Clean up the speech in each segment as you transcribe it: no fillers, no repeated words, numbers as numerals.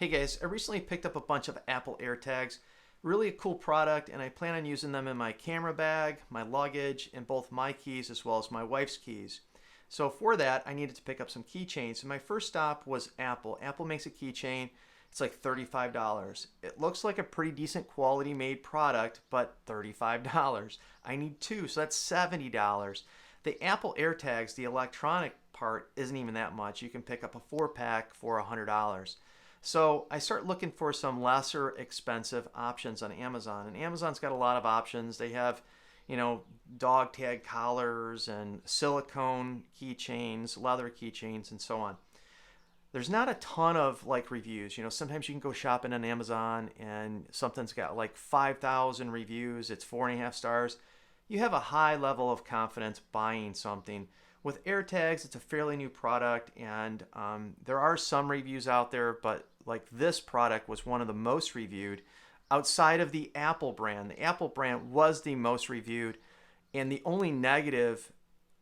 Hey guys, I recently picked up a bunch of Apple AirTags. Really a cool product, and I plan on using them in my camera bag, my luggage, and both my keys as well as my wife's keys. So for that, I needed to pick up some keychains. And my first stop was Apple. Apple makes a keychain. It's like $35. It looks like a pretty decent quality made product, but $35. I need two, so that's $70. The Apple AirTags, the electronic part, isn't even that much. You can pick up a 4-pack for $100. So I start looking for some lesser expensive options on Amazon. And Amazon's got a lot of options. They have, dog tag collars and silicone keychains, leather keychains, and so on. There's not a ton of reviews. Sometimes you can go shopping on Amazon and something's got like 5,000 reviews. It's 4.5 stars. You have a high level of confidence buying something. With AirTags, it's a fairly new product, and there are some reviews out there, but this product was one of the most reviewed outside of the Apple brand. The Apple brand was the most reviewed, and the only negative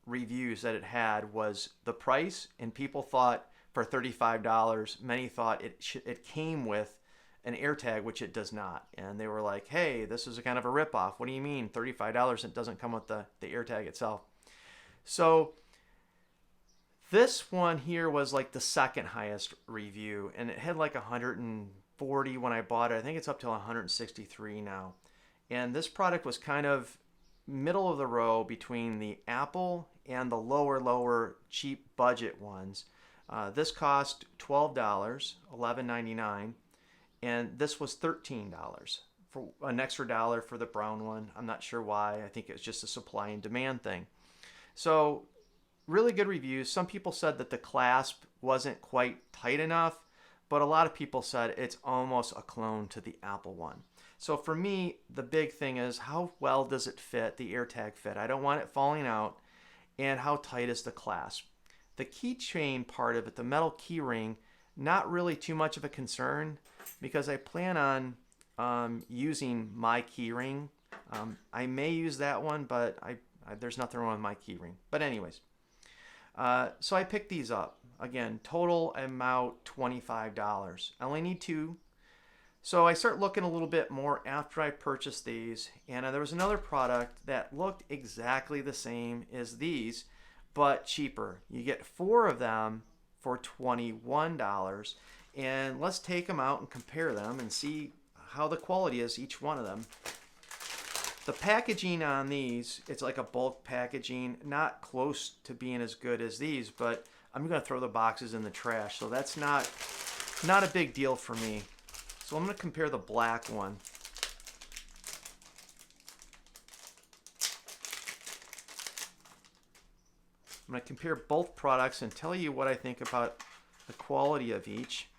reviews that it had was the price, and people thought for $35, many thought it came with an AirTag, which it does not. And they were like, hey, this is a kind of a ripoff. What do you mean $35 and it doesn't come with the AirTag itself? So this one here was like the second highest review, and it had like 140 when I bought it. I think it's up to 163 now. And this product was kind of middle of the row between the Apple and the lower cheap budget ones. This cost $12, $11.99, and this was $13 for an extra dollar for the brown one. I'm not sure why. I think it's just a supply and demand thing. So really good reviews. Some people said that the clasp wasn't quite tight enough, but a lot of people said it's almost a clone to the Apple one. So for me, the big thing is how well does it fit, the AirTag fit? I don't want it falling out. And how tight is the clasp? The keychain part of it, the metal key ring, not really too much of a concern because I plan on using my key ring. I may use that one, but there's nothing wrong with my key ring. But anyways. So I picked these up. Again, total amount $25. I only need two. So I start looking a little bit more after I purchased these. And there was another product that looked exactly the same as these, but cheaper. You get 4 of them for $21. And let's take them out and compare them and see how the quality is, each one of them. The packaging on these, it's like a bulk packaging, not close to being as good as these, but I'm going to throw the boxes in the trash, so that's not a big deal for me. So I'm going to compare the black one. I'm going to compare both products and tell you what I think about the quality of each.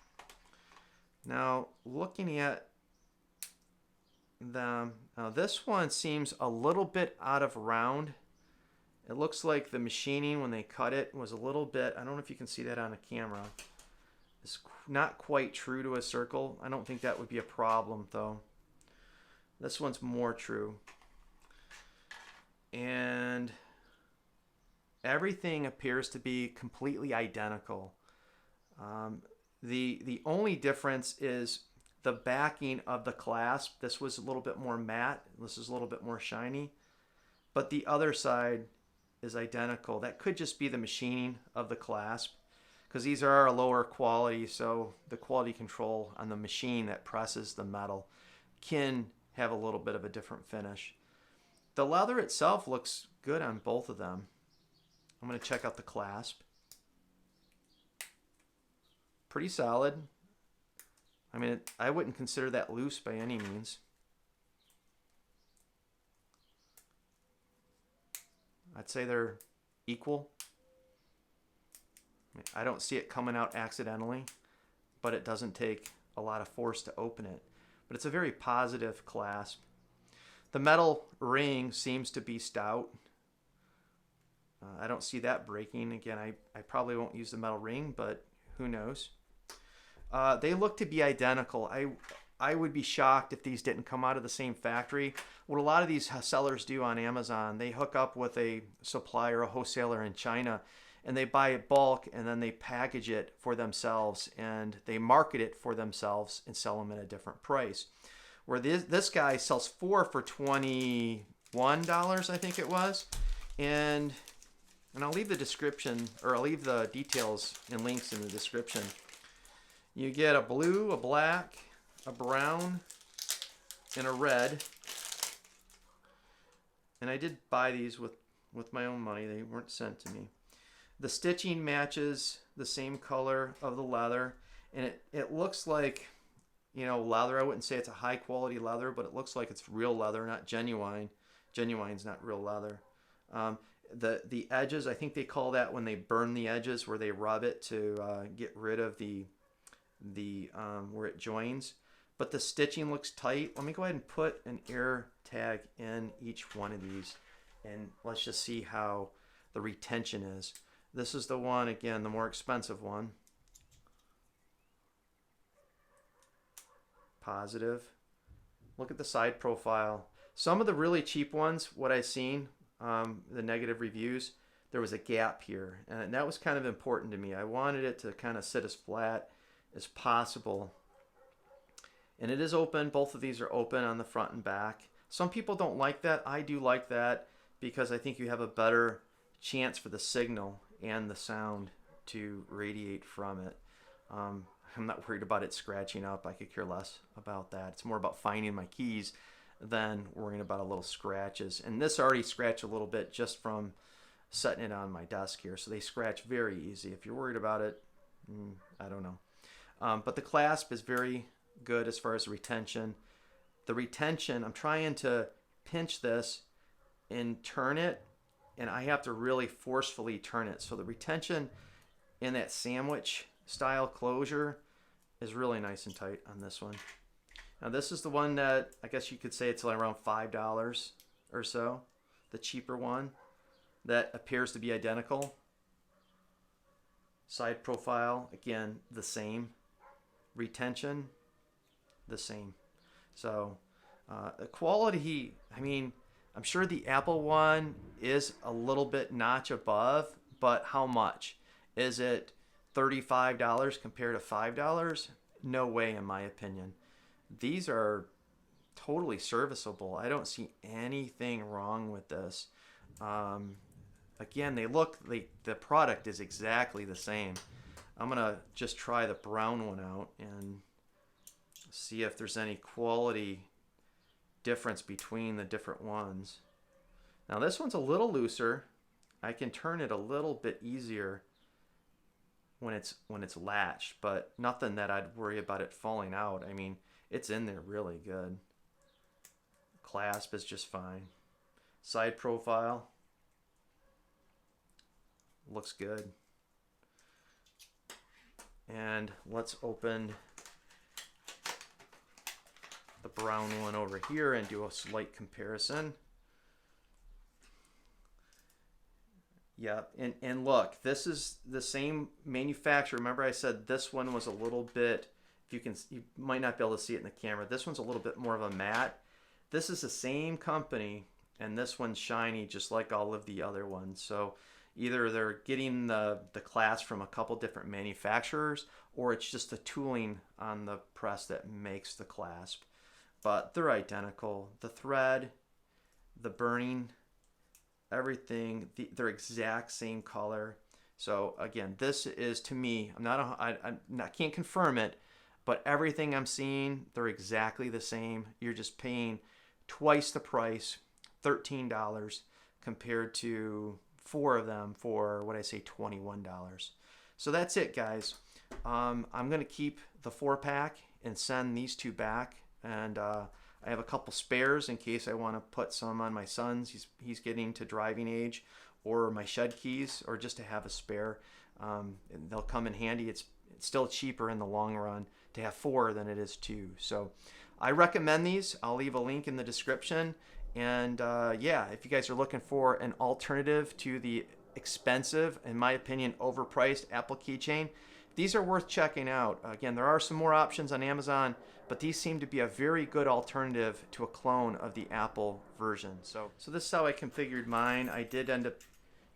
Now, looking at them, this one seems a little bit out of round. It looks like the machining when they cut it was a little bit, I don't know if you can see that on a camera, it's not quite true to a circle. I don't think that would be a problem though. This one's more true. And everything appears to be completely identical. The only difference is the backing of the clasp. This was a little bit more matte. This is a little bit more shiny. But the other side is identical. That could just be the machining of the clasp because these are a lower quality, so the quality control on the machine that presses the metal can have a little bit of a different finish. The leather itself looks good on both of them. I'm going to check out the clasp. Pretty solid. I mean, I wouldn't consider that loose by any means. I'd say they're equal. I don't see it coming out accidentally, but it doesn't take a lot of force to open it. But it's a very positive clasp. The metal ring seems to be stout. I don't see that breaking. Again, I probably won't use the metal ring, but who knows? They look to be identical. I would be shocked if these didn't come out of the same factory. What a lot of these sellers do on Amazon, they hook up with a supplier, a wholesaler in China, and they buy it bulk and then they package it for themselves and they market it for themselves and sell them at a different price. Where this guy sells 4 for $21, I think it was, and I'll leave the description, or I'll leave the details and links in the description. You get a blue, a black, a brown, and a red. And I did buy these with my own money. They weren't sent to me. The stitching matches the same color of the leather, and it looks like, you know, leather. I wouldn't say it's a high quality leather, but it looks like it's real leather, not genuine. Genuine's not real leather. The edges, I think they call that when they burn the edges, where they rub it to get rid of the where it joins. But the stitching looks tight. Let me go ahead and put an AirTag in each one of these, and let's just see how the retention is. This is the one, again, the more expensive one. Positive. Look at the side profile. Some of the really cheap ones, what I've seen, the negative reviews, there was a gap here, and that was kind of important to me. I wanted it to kind of sit as flat as possible. And it is open. Both of these are open on the front and back. Some people don't like that. I do like that because I think you have a better chance for the signal and the sound to radiate from it. I'm not worried about it scratching up. I could care less about that. It's more about finding my keys than worrying about a little scratches. And this already scratched a little bit just from setting it on my desk here. So they scratch very easy. If you're worried about it, I don't know. But the clasp is very good as far as retention. The retention, I'm trying to pinch this and turn it, and I have to really forcefully turn it. So the retention in that sandwich style closure is really nice and tight on this one. Now this is the one that I guess you could say it's like around $5 or so, the cheaper one that appears to be identical. Side profile, again, the same. Retention, the same. So the quality, I mean, I'm sure the Apple one is a little bit notch above, but how much? Is it $35 compared to $5? No way, in my opinion. These are totally serviceable. I don't see anything wrong with this. Again, the product is exactly the same. I'm gonna just try the brown one out and see if there's any quality difference between the different ones. Now this one's a little looser. I can turn it a little bit easier when it's latched, but nothing that I'd worry about it falling out. I mean, it's in there really good. Clasp is just fine. Side profile looks good. And let's open the brown one over here and do a slight comparison. Yeah, and look, this is the same manufacturer. Remember I said this one was a little bit, you might not be able to see it in the camera. This one's a little bit more of a matte. This is the same company, and this one's shiny just like all of the other ones. So either they're getting the clasp from a couple different manufacturers, or it's just the tooling on the press that makes the clasp. But they're identical. The thread, the burning, everything, they're exact same color. So again, this is, to me, I can't confirm it, but everything I'm seeing, they're exactly the same. You're just paying twice the price, $13, compared to 4 of them for, what I say, $21. So that's it, guys. I'm going to keep the 4-pack and send these 2 back. And I have a couple spares in case I want to put some on my son's. He's getting to driving age, or my shed keys, or just to have a spare. And they'll come in handy. It's still cheaper in the long run to have 4 than it is 2. So I recommend these. I'll leave a link in the description. And yeah, if you guys are looking for an alternative to the expensive, in my opinion, overpriced Apple keychain, these are worth checking out. Again, there are some more options on Amazon, but these seem to be a very good alternative to a clone of the Apple version. So this is how I configured mine. I did end up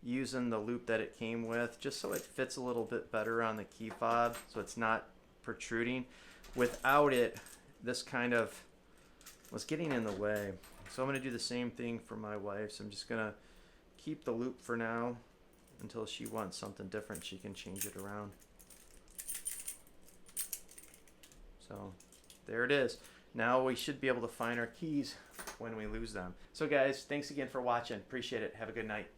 using the loop that it came with, just so it fits a little bit better on the key fob, so it's not protruding. Without it, this kind of was getting in the way. So I'm going to do the same thing for my wife. So I'm just going to keep the loop for now until she wants something different. She can change it around. So there it is. Now we should be able to find our keys when we lose them. So guys, thanks again for watching. Appreciate it. Have a good night.